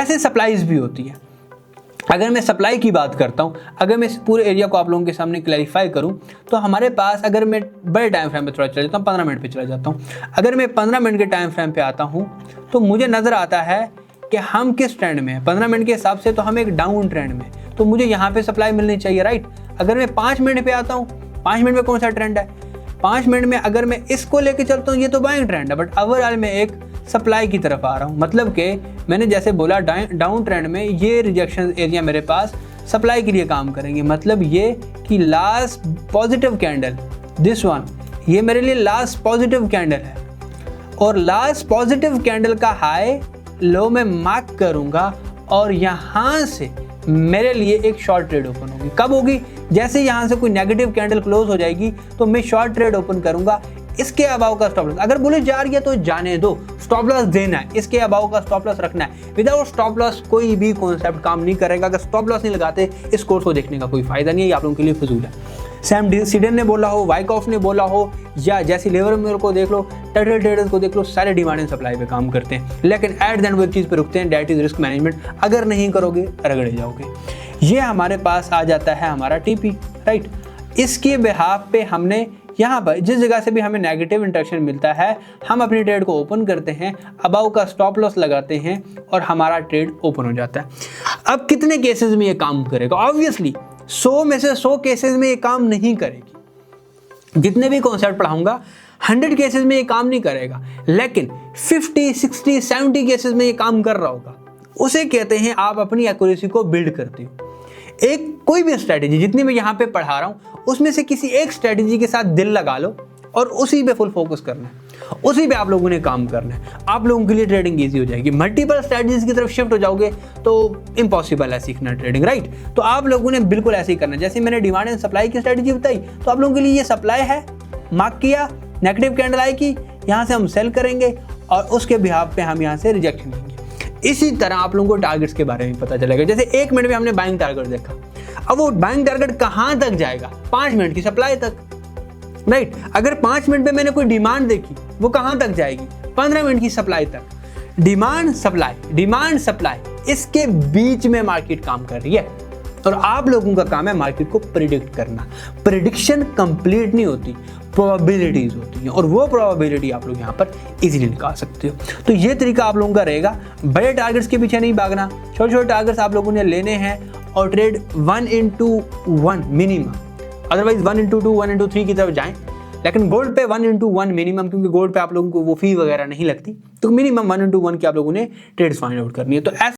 ऐसे सप्लाईज भी होती है। अगर मैं सप्लाई की बात करता हूँ, अगर मैं इस पूरे एरिया को आप लोगों के सामने क्लैरिफाई करूँ, तो हमारे पास, अगर मैं बड़े टाइम फ्रेम पे थोड़ा चला जाता हूँ, 15 मिनट पे चला जाता हूँ। अगर मैं 15 मिनट के टाइम फ्रेम पे आता हूँ तो मुझे नज़र आता है कि हम किस ट्रेंड में हैं। 15 मिनट के हिसाब से तो हम एक डाउन ट्रेंड में, तो मुझे यहाँ पे सप्लाई मिलनी चाहिए, राइट। अगर मैं 5 मिनट पे आता हूँ, 5 मिनट में कौन सा ट्रेंड है, 5 मिनट में अगर मैं इसको लेके चलता हूँ, ये तो बाइंग ट्रेंड है, बट ओवरऑल में एक सप्लाई की तरफ आ रहा हूँ। मतलब कि मैंने जैसे बोला डाउन ट्रेंड में ये रिजेक्शन एरिया मेरे पास सप्लाई के लिए काम करेंगे। मतलब ये कि last positive candle, this one, ये मेरे लिए लास्ट पॉजिटिव कैंडल है, और लास्ट पॉजिटिव कैंडल का हाई लो में मार्क करूंगा, और यहाँ से मेरे लिए एक शॉर्ट ट्रेड ओपन होगी। कब होगी, जैसे यहाँ से कोई नेगेटिव कैंडल क्लोज हो जाएगी तो मैं शॉर्ट ट्रेड ओपन करूंगा। इसके अबाव का स्टॉप लॉस, अगर बुलिश जा रही है तो जाने दो, स्टॉप लॉस देना है, इसके अबाव का स्टॉप लॉस रखना है। विदाउट स्टॉप लॉस कोई भी कॉन्सेप्ट काम नहीं करेगा। अगर स्टॉप लॉस नहीं लगाते, इस कोर्स को देखने का कोई फायदा नहीं है, ये आप लोगों के लिए फजूल है। सैम सीडेन ने बोला हो, वाइकॉफ ने बोला हो, या जैसे लेवर को देख लो, टर्टल ट्रेडर्स को देख लो, सारे डिमांड एंड सप्लाई पे काम करते हैं, लेकिन एट द एंड वो एक चीज़ पे रुकते हैं, दैट इज रिस्क मैनेजमेंट। अगर नहीं करोगे रगड़े जाओगे। ये हमारे पास आ जाता है हमारा टीपी, राइट। इसके बिहाफ पे हमने यहाँ पर जिस जगह से भी हमें नेगेटिव इंटरेक्शन मिलता है, हम अपनी ट्रेड को ओपन करते हैं, अबाव का स्टॉप लॉस लगाते हैं, और हमारा ट्रेड ओपन हो जाता है। अब कितने केसेस में ये काम करेगा? ऑब्वियसली 100 में से 100 केसेस में ये काम नहीं करेगी। जितने भी कॉन्सेप्ट पढ़ाऊंगा 100 केसेस में ये काम नहीं करेगा, लेकिन 50, 60, 70 केसेस में ये काम कर रहा होगा। उसे कहते हैं आप अपनी एक्यूरेसी को बिल्ड करते हो। एक कोई भी स्ट्रैटेजी जितनी मैं यहाँ पे पढ़ा रहा हूँ, उसमें से किसी एक स्ट्रैटेजी के साथ दिल लगा लो और उसी पे फुल फोकस करना है, उसी पे आप लोगों ने काम करना है। आप लोगों के लिए ट्रेडिंग इजी हो जाएगी। मल्टीपल स्ट्रैटेजीज की तरफ शिफ्ट हो जाओगे तो इम्पॉसिबल है सीखना ट्रेडिंग, राइट। तो आप लोगों ने बिल्कुल ऐसे ही करना है। जैसे मैंने डिमांड एंड सप्लाई की स्ट्रैटेजी बताई, तो आप लोगों के लिए ये सप्लाई है, मार्क किया, नेगेटिव कैंडल आई की, यहाँ से हम सेल करेंगे और उसके बिहाफ पे हम यहाँ से रिजेक्शन लेंगे। इसी तरह आप लोगों को टारगेट्स के बारे में पता चलेगा। जैसे 1 मिनट में हमने बाइंग टारगेट देखा, अब वो बाइंग टारगेट कहाँ तक जाएगा? 5 मिनट की सप्लाई तक, राइट। अगर 5 मिनट में मैंने कोई डिमांड देखी, वो कहाँ तक जाएगी? 15 मिनट की सप्लाई तक। डिमांड सप्लाई, इसके बीच में मार्केट काम कर रही है, और आप लोगों का काम है मार्केट को प्रिडिक्ट करना। प्रिडिक्शन कंप्लीट नहीं होती, प्रोबेबिलिटीज होती हैं, और वो प्रोबेबिलिटी आप लोग यहाँ पर इजीली निकाल सकते हो। तो ये तरीका आप लोगों का रहेगा। बड़े टारगेट्स के पीछे नहीं भागना, छोटे छोटे टारगेट्स आप लोगों ने लेने हैं, और ट्रेड 1:1 मिनिमम, अदरवाइज 1:2, 1:3 की तरफ जाएं। लेकिन गोल्ड पे 1:1 मिनिमम, क्योंकि गोल्ड पे आप लोगों को वो फी वगैरह नहीं लगती, तो मिनिमम 1:1 की आप लोगों ने ट्रेड्स फाइंड आउट करनी है। तो